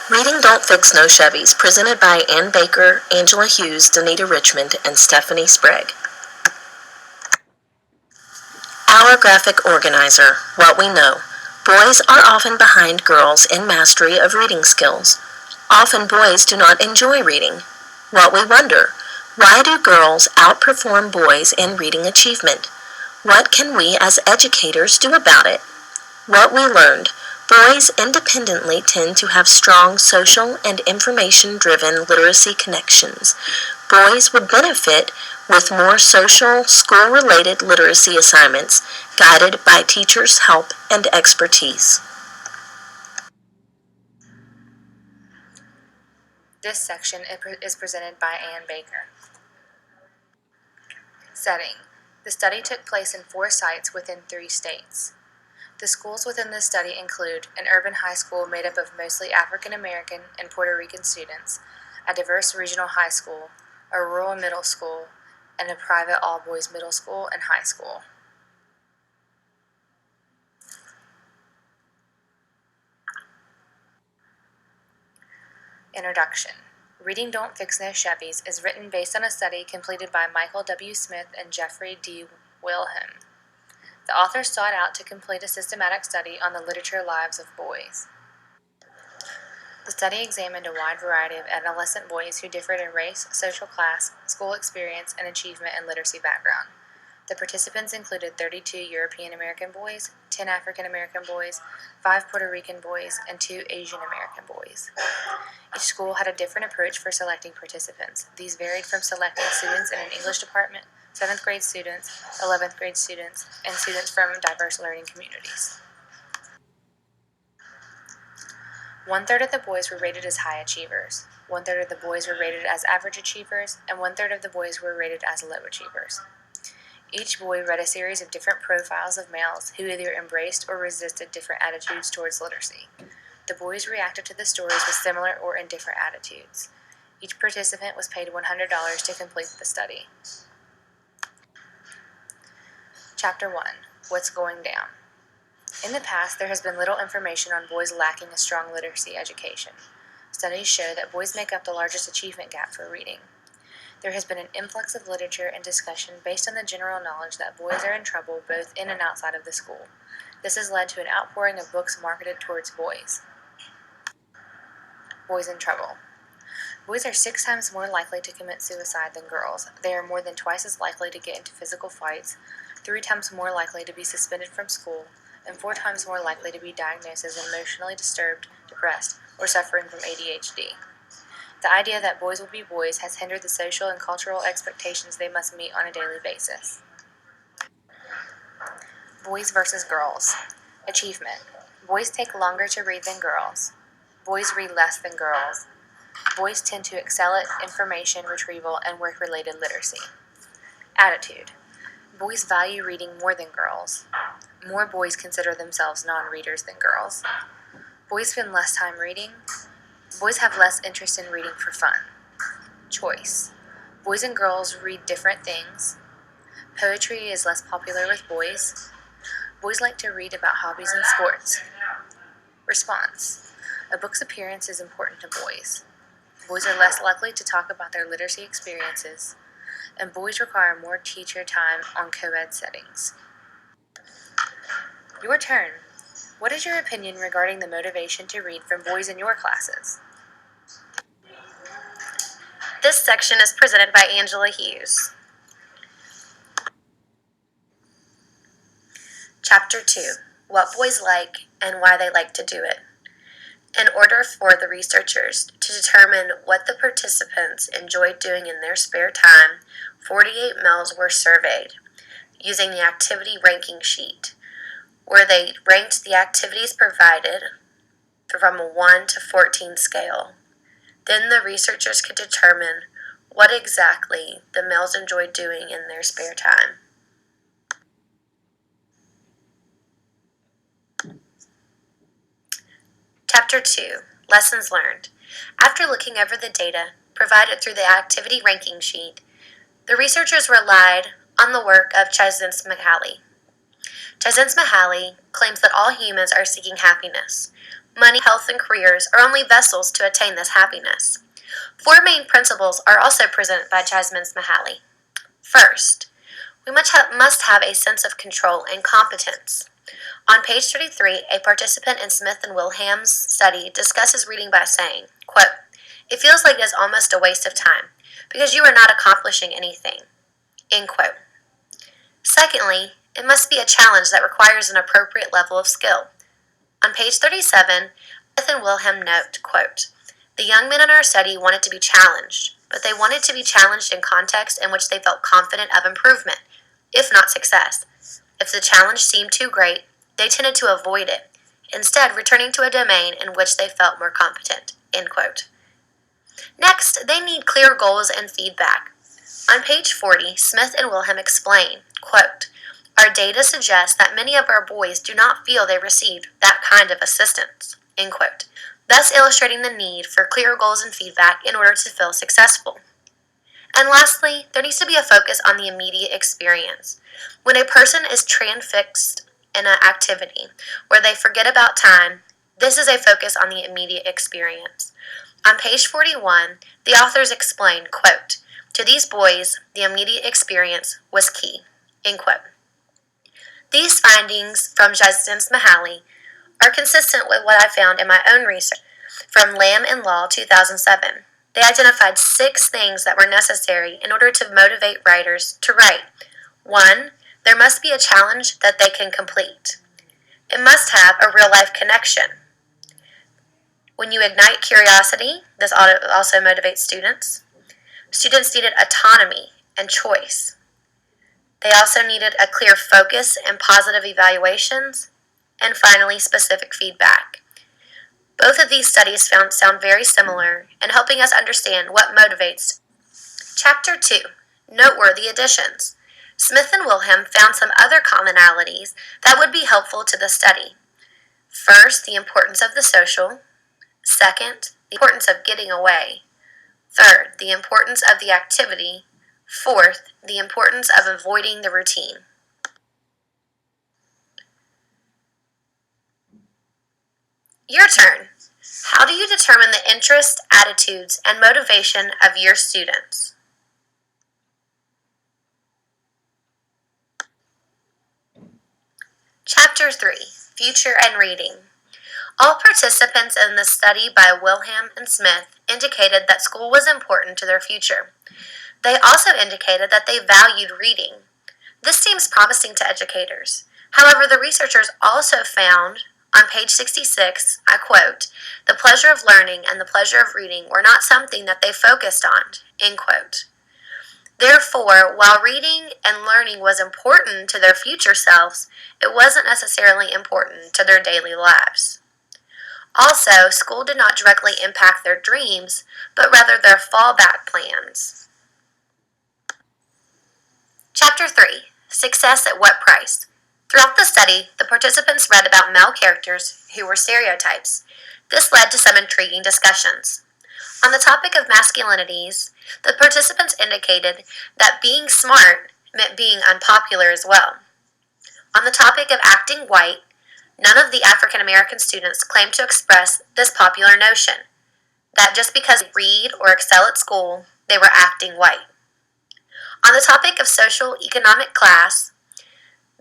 Reading Don't Fix No Chevys, presented by Ann Baker, Angela Hughes, Danita Richmond, and Stephanie Sprague. Our graphic organizer, What We Know. Boys are often behind girls in mastery of reading skills. Often boys do not enjoy reading. What we wonder, why do girls outperform boys in reading achievement? What can we as educators do about it? What we learned, boys independently tend to have strong social and information-driven literacy connections. Boys would benefit with more social, school-related literacy assignments guided by teachers' help and expertise. This section is presented by Ann Baker. Setting. The study took place in 4 sites within 3 states. The schools within this study include an urban high school made up of mostly African American and Puerto Rican students, a diverse regional high school, a rural middle school, and a private all-boys middle school and high school. Introduction. Reading Don't Fix No Chevys is written based on a study completed by Michael W. Smith and Jeffrey D. Wilhelm. The authors sought out to complete a systematic study on the literature lives of boys. The study examined a wide variety of adolescent boys who differed in race, social class, school experience, and achievement and literacy background. The participants included 32 European American boys, 10 African American boys, 5 Puerto Rican boys, and 2 Asian American boys. Each school had a different approach for selecting participants. These varied from selecting students in an English department, 7th grade students, 11th grade students, and students from diverse learning communities. 1/3 of the boys were rated as high achievers, 1/3 of the boys were rated as average achievers, and 1/3 of the boys were rated as low achievers. Each boy read a series of different profiles of males who either embraced or resisted different attitudes towards literacy. The boys reacted to the stories with similar or indifferent attitudes. Each participant was paid $100 to complete the study. Chapter 1. What's Going Down? In the past, there has been little information on boys lacking a strong literacy education. Studies show that boys make up the largest achievement gap for reading. There has been an influx of literature and discussion based on the general knowledge that boys are in trouble both in and outside of the school. This has led to an outpouring of books marketed towards boys. Boys in trouble. Boys are 6 times more likely to commit suicide than girls. They are more than twice as likely to get into physical fights, 3 times more likely to be suspended from school, and 4 times more likely to be diagnosed as emotionally disturbed, depressed, or suffering from ADHD. The idea that boys will be boys has hindered the social and cultural expectations they must meet on a daily basis. Boys versus girls. Achievement. Boys take longer to read than girls. Boys read less than girls. Boys tend to excel at information retrieval and work-related literacy. Attitude. Boys value reading more than girls. More boys consider themselves non-readers than girls. Boys spend less time reading. Boys have less interest in reading for fun. Choice. Boys and girls read different things. Poetry is less popular with boys. Boys like to read about hobbies and sports. Response. A book's appearance is important to boys. Boys are less likely to talk about their literacy experiences, and boys require more teacher time on co-ed settings. Your turn. What is your opinion regarding the motivation to read from boys in your classes? This section is presented by Angela Hughes. Chapter 2. What boys like and why they like to do it. In order for the researchers to determine what the participants enjoyed doing in their spare time, 48 males were surveyed using the activity ranking sheet, where they ranked the activities provided from a 1 to 14 scale. Then the researchers could determine what exactly the males enjoyed doing in their spare time. Chapter 2. Lessons learned. After looking over the data provided through the activity ranking sheet, the researchers relied on the work of Csikszentmihalyi. Csikszentmihalyi claims that all humans are seeking happiness. money, health, and careers are only vessels to attain this happiness. Four main principles are also presented by Jasmine Smiley. First, we must have a sense of control and competence. On page 33, a participant in Smith and Wilhelm's study discusses reading by saying, quote, "It feels like it is almost a waste of time because you are not accomplishing anything." End quote. Secondly, it must be a challenge that requires an appropriate level of skill. On page 37, Smith and Wilhelm note, quote, "The young men in our study wanted to be challenged, but they wanted to be challenged in contexts in which they felt confident of improvement, if not success. If the challenge seemed too great, they tended to avoid it, instead returning to a domain in which they felt more competent." End quote. Next, they need clear goals and feedback. On page 40, Smith and Wilhelm explain, quote, "Our data suggests that many of our boys do not feel they received that kind of assistance," end quote, thus illustrating the need for clear goals and feedback in order to feel successful. And lastly, there needs to be a focus on the immediate experience. When a person is transfixed in an activity where they forget about time, this is a focus on the immediate experience. On page 41, the authors explain, quote, "To these boys, the immediate experience was key," end quote. These findings from Jasmine Smiley are consistent with what I found in my own research from Lamb and Law 2007. They identified 6 things that were necessary in order to motivate writers to write. 1. There must be a challenge that they can complete. It must have a real-life connection. When you ignite curiosity, this also motivates students. Students needed autonomy and choice. They also needed a clear focus and positive evaluations. And finally, specific feedback. Both of these studies sound very similar in helping us understand what motivates. Chapter 2, Noteworthy Additions. Smith and Wilhelm found some other commonalities that would be helpful to the study. First, the importance of the social. Second, the importance of getting away. Third, the importance of the activity. Fourth, the importance of avoiding the routine. Your turn. How do you determine the interests, attitudes, and motivation of your students? Chapter 3, Future and Reading. All participants in the study by Wilhelm and Smith indicated that school was important to their future. They also indicated that they valued reading. This seems promising to educators. However, the researchers also found on page 66, I quote, "The pleasure of learning and the pleasure of reading were not something that they focused on," end quote. Therefore, while reading and learning was important to their future selves, it wasn't necessarily important to their daily lives. Also, school did not directly impact their dreams, but rather their fallback plans. Chapter 3, Success at What Price? Throughout the study, the participants read about male characters who were stereotypes. This led to some intriguing discussions. On the topic of masculinities, the participants indicated that being smart meant being unpopular as well. On the topic of acting white, none of the African American students claimed to express this popular notion, that just because they read or excel at school, they were acting white. On the topic of social economic class,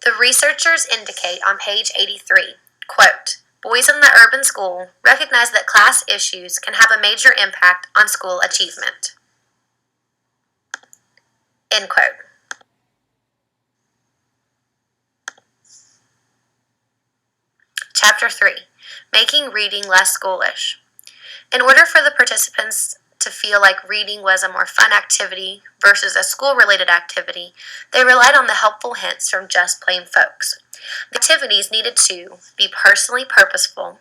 the researchers indicate on page 83, quote, "Boys in the urban school recognize that class issues can have a major impact on school achievement." End quote. Chapter 3, Making Reading Less Schoolish. In order for the participants to feel like reading was a more fun activity versus a school-related activity, they relied on the helpful hints from Just Plain Folks. The activities needed to be personally purposeful,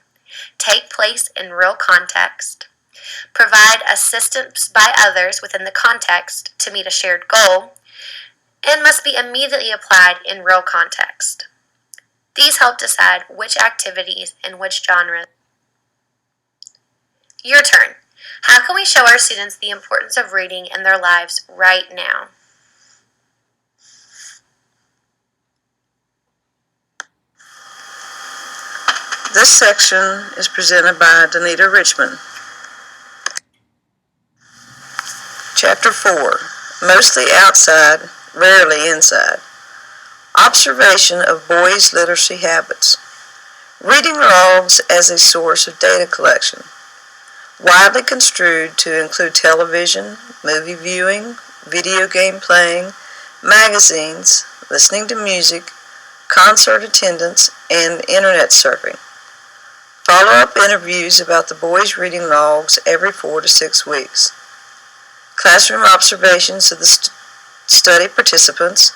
take place in real context, provide assistance by others within the context to meet a shared goal, and must be immediately applied in real context. These help decide which activities and which genres. Your turn. How can we show our students the importance of reading in their lives right now? This section is presented by Danita Richmond. Chapter 4, Mostly Outside, Rarely Inside. Observation of Boys' Literacy Habits. Reading logs as a source of data collection. Widely construed to include television, movie viewing, video game playing, magazines, listening to music, concert attendance, and internet surfing. Follow-up interviews about the boys' reading logs every 4 to 6 weeks. Classroom observations of the study participants.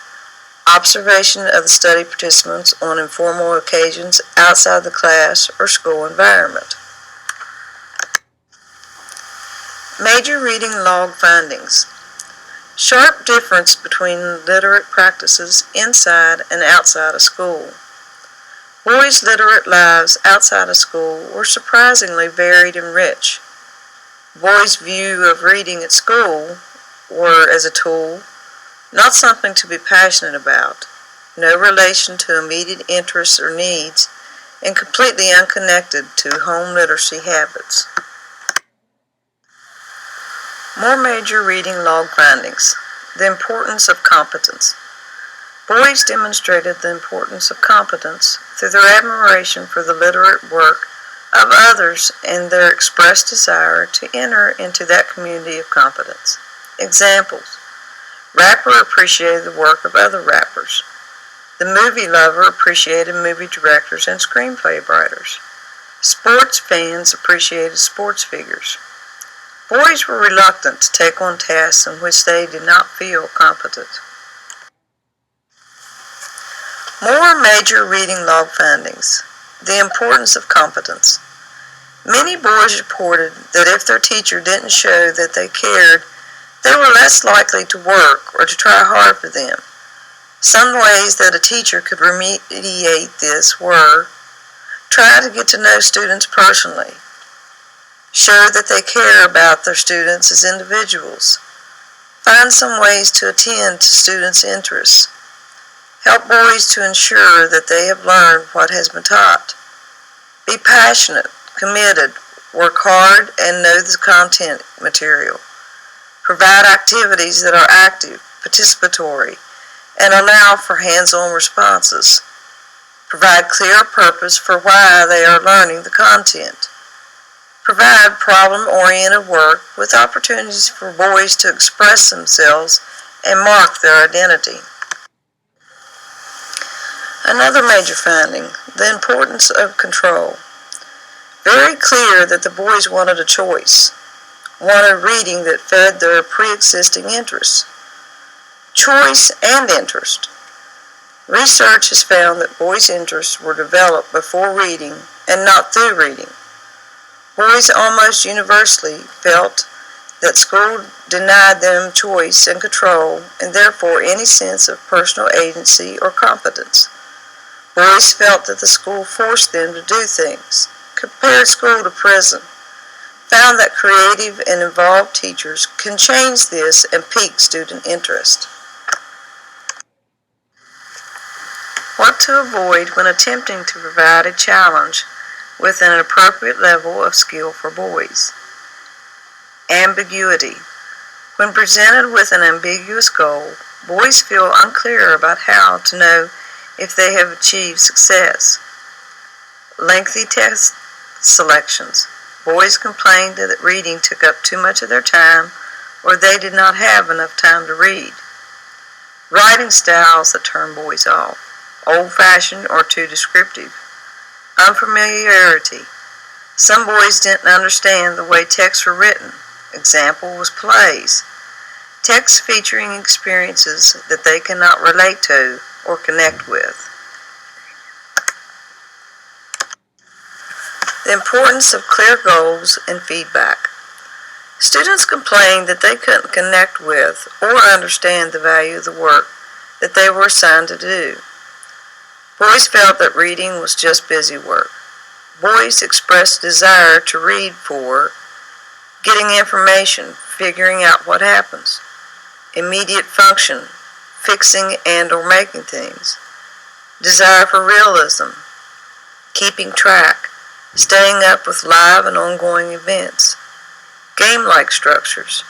Observation of the study participants on informal occasions outside the class or school environment. Major reading log findings. Sharp difference between literate practices inside and outside of school. Boys' literate lives outside of school were surprisingly varied and rich. Boys' view of reading at school were as a tool, not something to be passionate about, no relation to immediate interests or needs, and completely unconnected to home literacy habits. More major reading log findings. The importance of competence. Boys demonstrated the importance of competence through their admiration for the literate work of others and their expressed desire to enter into that community of competence. Examples. Rapper appreciated the work of other rappers. The movie lover appreciated movie directors and screenplay writers. Sports fans appreciated sports figures. Boys were reluctant to take on tasks in which they did not feel competent. More major reading log findings. The importance of competence. Many boys reported that if their teacher didn't show that they cared, they were less likely to work or to try hard for them. Some ways that a teacher could remediate this were: try to get to know students personally, show that they care about their students as individuals, find some ways to attend to students' interests, help boys to ensure that they have learned what has been taught, be passionate, committed, work hard, and know the content material, provide activities that are active, participatory, and allow for hands-on responses, provide clear purpose for why they are learning the content, provide problem-oriented work with opportunities for boys to express themselves and mark their identity. Another major finding, the importance of control. Very clear that the boys wanted a choice, wanted reading that fed their pre-existing interests. Choice and interest. Research has found that boys' interests were developed before reading and not through reading. Boys almost universally felt that school denied them choice and control, and therefore any sense of personal agency or competence. Boys felt that the school forced them to do things, compared school to prison, found that creative and involved teachers can change this and pique student interest. What to avoid when attempting to provide a challenge with an appropriate level of skill for boys. Ambiguity. When presented with an ambiguous goal, boys feel unclear about how to know if they have achieved success. Lengthy test selections. Boys complained that reading took up too much of their time, or they did not have enough time to read. Writing styles that turn boys off. Old-fashioned or too descriptive. Unfamiliarity. Some boys didn't understand the way texts were written. Example was plays. Texts featuring experiences that they cannot relate to or connect with. The importance of clear goals and feedback. Students complained that they couldn't connect with or understand the value of the work that they were assigned to do. Boys felt that reading was just busy work. Boys expressed desire to read for getting information, figuring out what happens, immediate function, fixing and or making things, desire for realism, keeping track, staying up with live and ongoing events, game-like structures,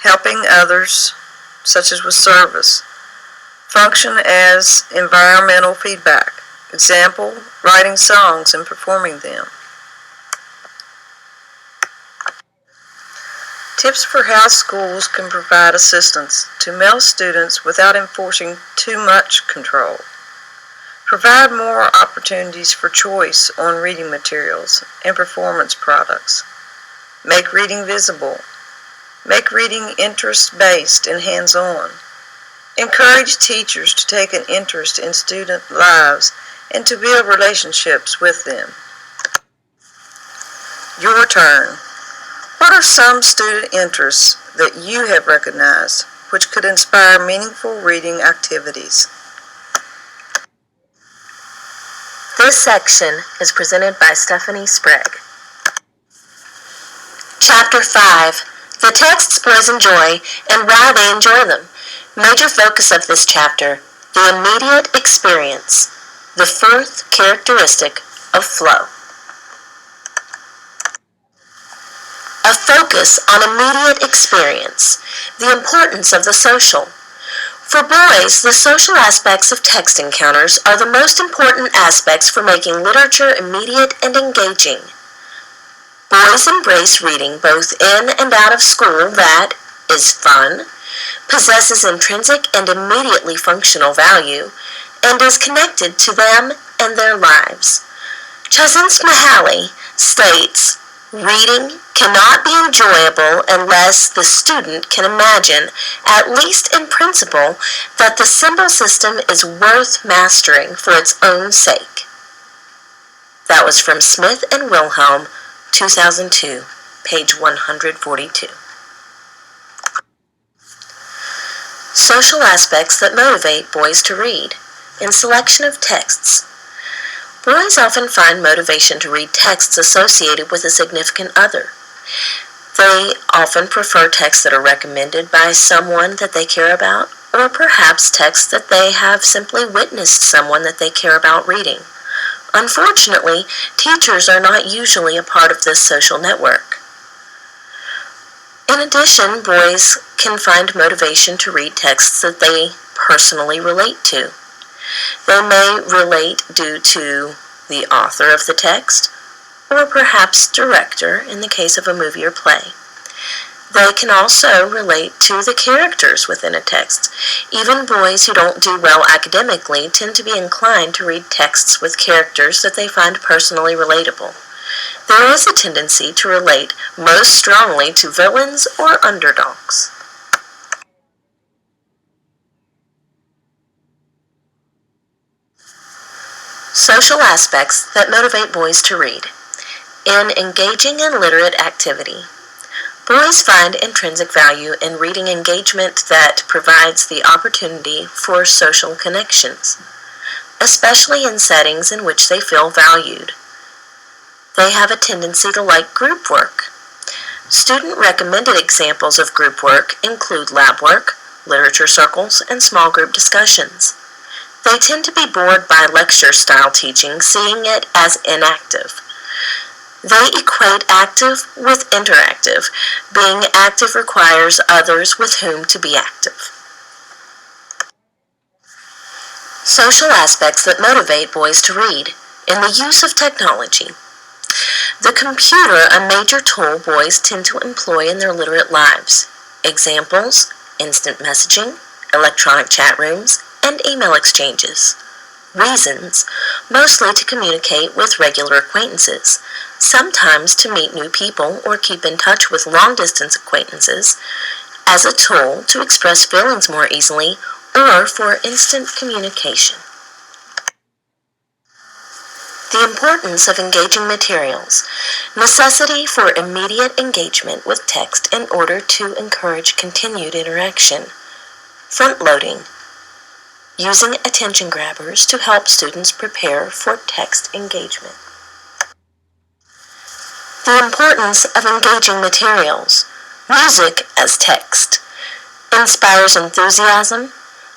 helping others, such as with service, function as environmental feedback, example, writing songs and performing them. Tips for how schools can provide assistance to male students without enforcing too much control. Provide more opportunities for choice on reading materials and performance products. Make reading visible. Make reading interest-based and hands-on. Encourage teachers to take an interest in student lives and to build relationships with them. Your turn. What are some student interests that you have recognized which could inspire meaningful reading activities? This section is presented by Stephanie Sprague. Chapter 5. The texts boys enjoy and why they enjoy them. Major focus of this chapter, the immediate experience, the fourth characteristic of flow. A focus on immediate experience, the importance of the social. For boys, the social aspects of text encounters are the most important aspects for making literature immediate and engaging. Boys embrace reading both in and out of school that is fun, possesses intrinsic and immediately functional value, and is connected to them and their lives. Csikszentmihalyi states, reading cannot be enjoyable unless the student can imagine, at least in principle, that the symbol system is worth mastering for its own sake. That was from Smith and Wilhelm, 2002, page 142. Social aspects that motivate boys to read. In selection of texts. Boys often find motivation to read texts associated with a significant other. They often prefer texts that are recommended by someone that they care about, or perhaps texts that they have simply witnessed someone that they care about reading. Unfortunately, teachers are not usually a part of this social network. In addition, boys can find motivation to read texts that they personally relate to. They may relate due to the author of the text, or perhaps director in the case of a movie or play. They can also relate to the characters within a text. Even boys who don't do well academically tend to be inclined to read texts with characters that they find personally relatable. There is a tendency to relate most strongly to villains or underdogs. Social aspects that motivate boys to read. In engaging in literate activity, boys find intrinsic value in reading engagement that provides the opportunity for social connections, especially in settings in which they feel valued. They have a tendency to like group work. Student-recommended examples of group work include lab work, literature circles, and small group discussions. They tend to be bored by lecture-style teaching, seeing it as inactive. They equate active with interactive. Being active requires others with whom to be active. Social aspects that motivate boys to read. In the use of technology. The computer, a major tool boys tend to employ in their literate lives. Examples, instant messaging, electronic chat rooms, and email exchanges. Reasons, mostly to communicate with regular acquaintances, sometimes to meet new people or keep in touch with long-distance acquaintances, as a tool to express feelings more easily, or for instant communication. The importance of engaging materials. Necessity for immediate engagement with text in order to encourage continued interaction. Front-loading. Using attention grabbers to help students prepare for text engagement. The importance of engaging materials. Music as text. Inspires enthusiasm,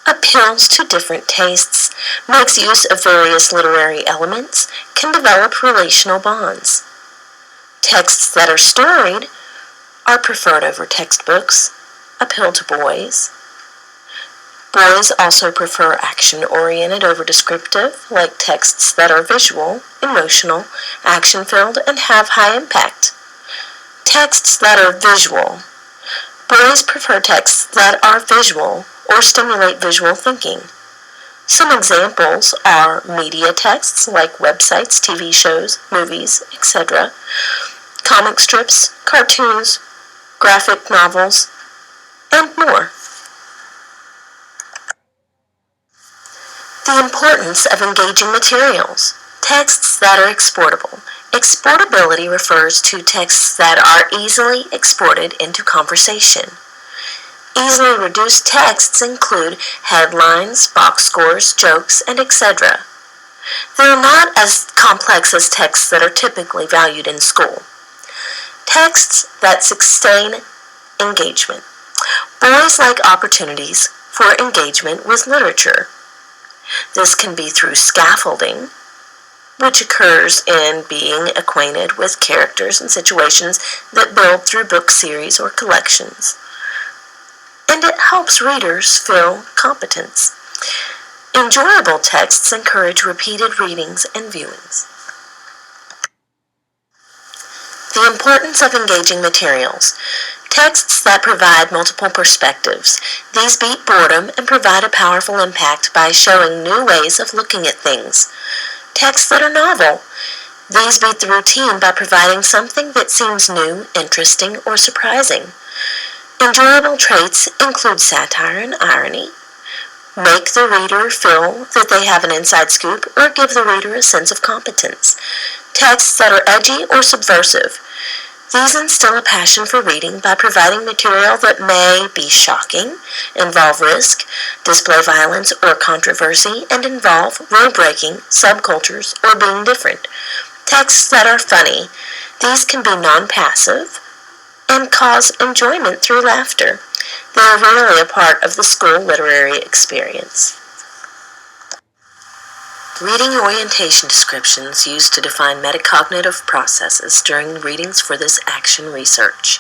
appeals to different tastes, makes use of various literary elements, can develop relational bonds. Texts that are storied are preferred over textbooks, appeal to boys. Boys also prefer action-oriented over descriptive, like texts that are visual, emotional, action-filled, and have high impact. Texts that are visual. Boys prefer texts that are visual or stimulate visual thinking. Some examples are media texts like websites, TV shows, movies, etc., comic strips, cartoons, graphic novels, and more. The importance of engaging materials. Texts that are exportable. Exportability refers to texts that are easily exported into conversation. Easily reduced texts include headlines, box scores, jokes, and etc. They are not as complex as texts that are typically valued in school. Texts that sustain engagement. Boys like opportunities for engagement with literature. This can be through scaffolding, which occurs in being acquainted with characters and situations that build through book series or collections. And it helps readers feel competence. Enjoyable texts encourage repeated readings and viewings. The importance of engaging materials. Texts that provide multiple perspectives. These beat boredom and provide a powerful impact by showing new ways of looking at things. Texts that are novel. These beat the routine by providing something that seems new, interesting, or surprising. Enjoyable traits include satire and irony, make the reader feel that they have an inside scoop, or give the reader a sense of competence. Texts that are edgy or subversive. These instill a passion for reading by providing material that may be shocking, involve risk, display violence or controversy, and involve rule-breaking, subcultures, or being different. Texts that are funny. These can be non-passive and cause enjoyment through laughter. They are rarely a part of the school literary experience. Reading orientation descriptions used to define metacognitive processes during readings for this action research.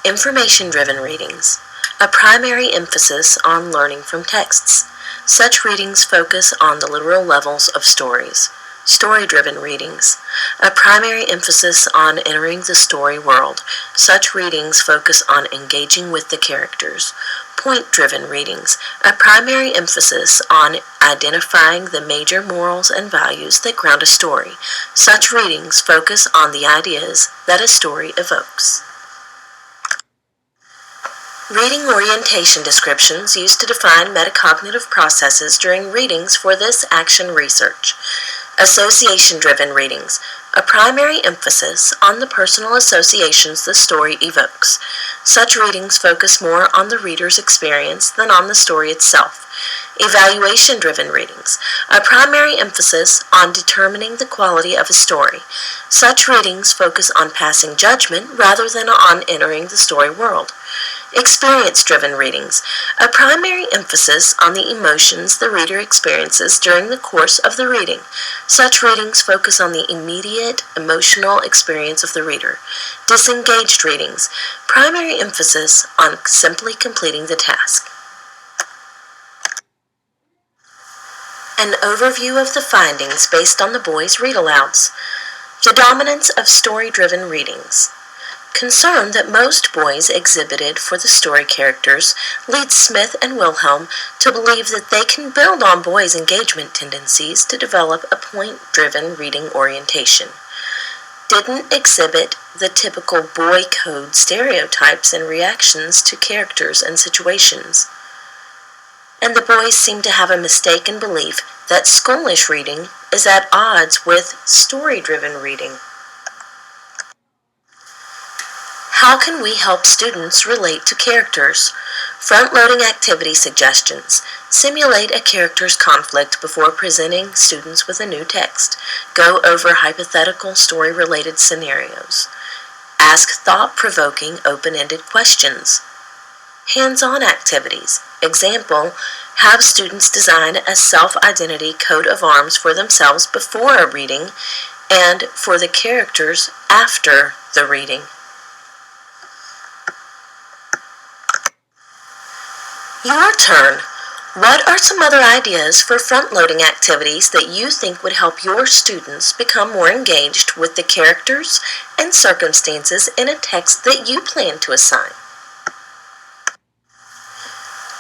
Information-driven readings. A primary emphasis on learning from texts. Such readings focus on the literal levels of stories. Story-driven readings. A primary emphasis on entering the story world. Such readings focus on engaging with the characters. Point-driven readings. A primary emphasis on identifying the major morals and values that ground a story. Such readings focus on the ideas that a story evokes. Reading orientation descriptions used to define metacognitive processes during readings for this action research. Association-driven readings. A primary emphasis on the personal associations the story evokes. Such readings focus more on the reader's experience than on the story itself. Evaluation-driven readings. A primary emphasis on determining the quality of a story. Such readings focus on passing judgment rather than on entering the story world. Experience-driven readings. A primary emphasis on the emotions the reader experiences during the course of the reading. Such readings focus on the immediate emotional experience of the reader. Disengaged readings. Primary emphasis on simply completing the task. An overview of the findings based on the boys' read-alouds. The dominance of story-driven readings. Concern that most boys exhibited for the story characters leads Smith and Wilhelm to believe that they can build on boys' engagement tendencies to develop a point-driven reading orientation. Didn't exhibit the typical boy code stereotypes and reactions to characters and situations. And the boys seem to have a mistaken belief that schoolish reading is at odds with story-driven reading. How can we help students relate to characters? Front-loading activity suggestions. Simulate a character's conflict before presenting students with a new text. Go over hypothetical story-related scenarios. Ask thought-provoking, open-ended questions. Hands-on activities. Example, Have students design a self-identity coat of arms for themselves before a reading and for the characters after the reading. Your turn. What are some other ideas for front-loading activities that you think would help your students become more engaged with the characters and circumstances in a text that you plan to assign?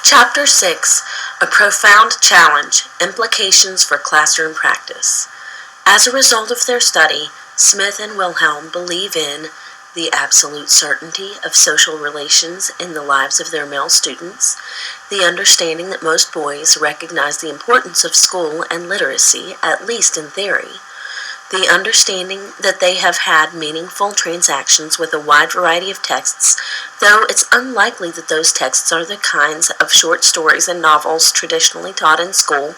Chapter 6, A Profound Challenge, Implications for Classroom Practice. As a result of their study, Smith and Wilhelm believe in the absolute certainty of social relations in the lives of their male students, the understanding that most boys recognize the importance of school and literacy, at least in theory, the understanding that they have had meaningful transactions with a wide variety of texts, though it's unlikely that those texts are the kinds of short stories and novels traditionally taught in school,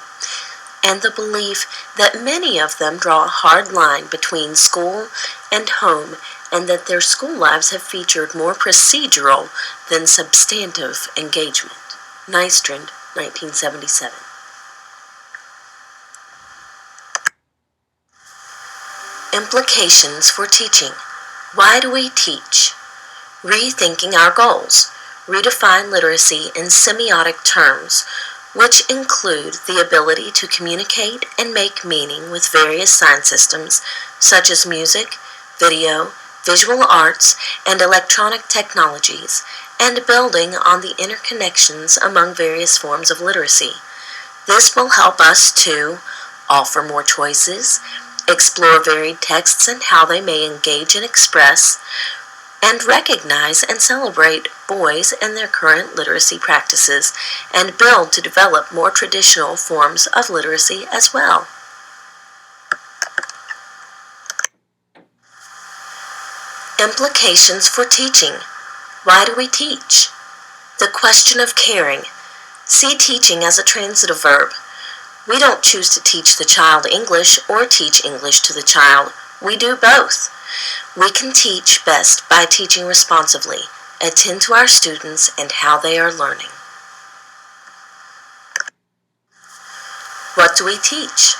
and the belief that many of them draw a hard line between school and home, and that their school lives have featured more procedural than substantive engagement. Nystrand, 1977. Implications for teaching. Why do we teach? Rethinking our goals. Redefine literacy in semiotic terms, which include the ability to communicate and make meaning with various sign systems, such as music, video, visual arts, and electronic technologies, and building on the interconnections among various forms of literacy. This will help us to offer more choices, explore varied texts and how they may engage and express, and recognize and celebrate boys and their current literacy practices, and build to develop more traditional forms of literacy as well. Implications for teaching. Why do we teach? The question of caring. See teaching as a transitive verb. We don't choose to teach the child English or teach English to the child. We do both. We can teach best by teaching responsively, attend to our students and how they are learning. What do we teach?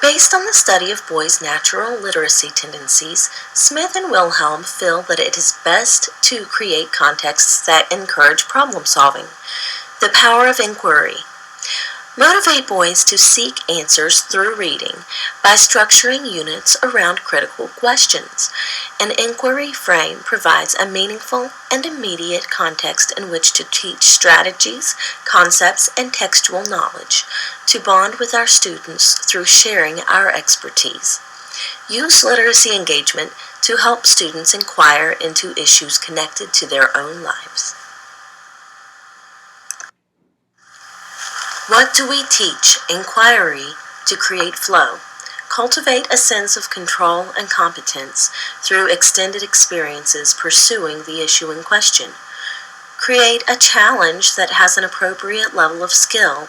Based on the study of boys' natural literacy tendencies, Smith and Wilhelm feel that it is best to create contexts that encourage problem solving. The power of inquiry. Motivate boys to seek answers through reading by structuring units around critical questions. An inquiry frame provides a meaningful and immediate context in which to teach strategies, concepts, and textual knowledge, to bond with our students through sharing our expertise. Use literacy engagement to help students inquire into issues connected to their own lives. What do we teach? Inquiry to create flow. Cultivate a sense of control and competence through extended experiences pursuing the issue in question. Create a challenge that has an appropriate level of skill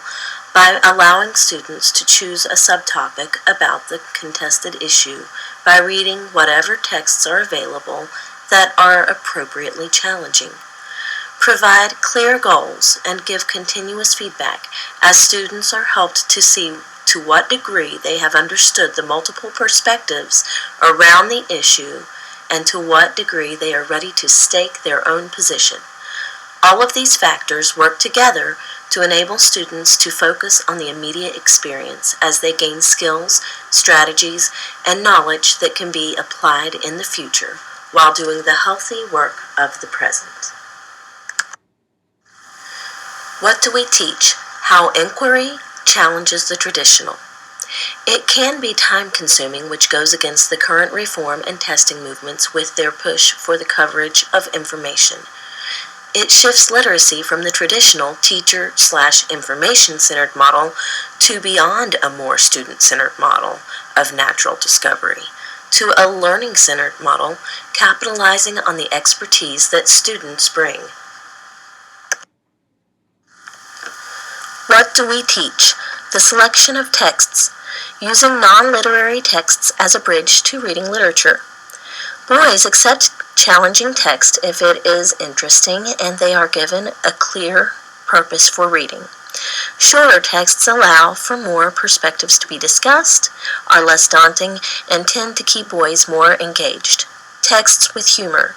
by allowing students to choose a subtopic about the contested issue by reading whatever texts are available that are appropriately challenging. Provide clear goals and give continuous feedback as students are helped to see to what degree they have understood the multiple perspectives around the issue and to what degree they are ready to stake their own position. All of these factors work together to enable students to focus on the immediate experience as they gain skills, strategies, and knowledge that can be applied in the future while doing the healthy work of the present. What do we teach? How inquiry challenges the traditional. It can be time-consuming, which goes against the current reform and testing movements with their push for the coverage of information. It shifts literacy from the traditional teacher/information-centered model to beyond a more student-centered model of natural discovery, to a learning-centered model capitalizing on the expertise that students bring. What do we teach? The selection of texts, using non-literary texts as a bridge to reading literature. Boys accept challenging text if it is interesting and they are given a clear purpose for reading. Shorter texts allow for more perspectives to be discussed, are less daunting, and tend to keep boys more engaged. Texts with humor.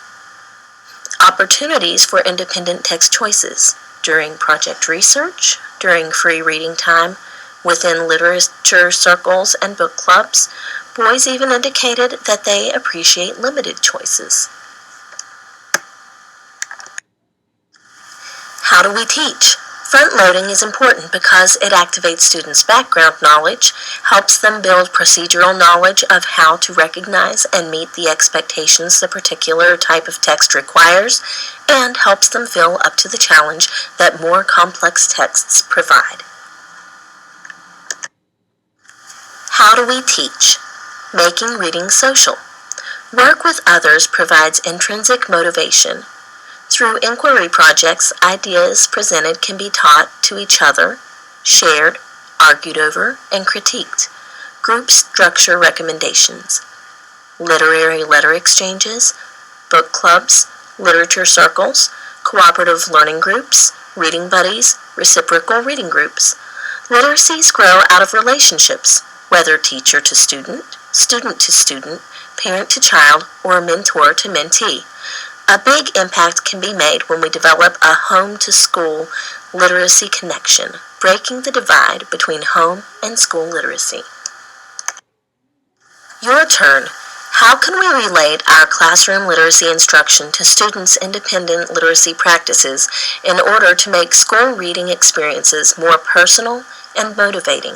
Opportunities for independent text choices during project research, during free reading time, within literature circles and book clubs. Boys even indicated that they appreciate limited choices. How do we teach? Front-loading is important because it activates students' background knowledge, helps them build procedural knowledge of how to recognize and meet the expectations the particular type of text requires, and helps them feel up to the challenge that more complex texts provide. How do we teach? Making reading social. Work with others provides intrinsic motivation. Through inquiry projects, ideas presented can be taught to each other, shared, argued over, and critiqued. Group structure recommendations. Literary letter exchanges, book clubs, literature circles, cooperative learning groups, reading buddies, reciprocal reading groups. Literacies grow out of relationships, whether teacher to student to parent to child, or mentor to mentee. A big impact can be made when we develop a home-to-school literacy connection, breaking the divide between home and school literacy. Your turn. How can we relate our classroom literacy instruction to students' independent literacy practices in order to make school reading experiences more personal and motivating?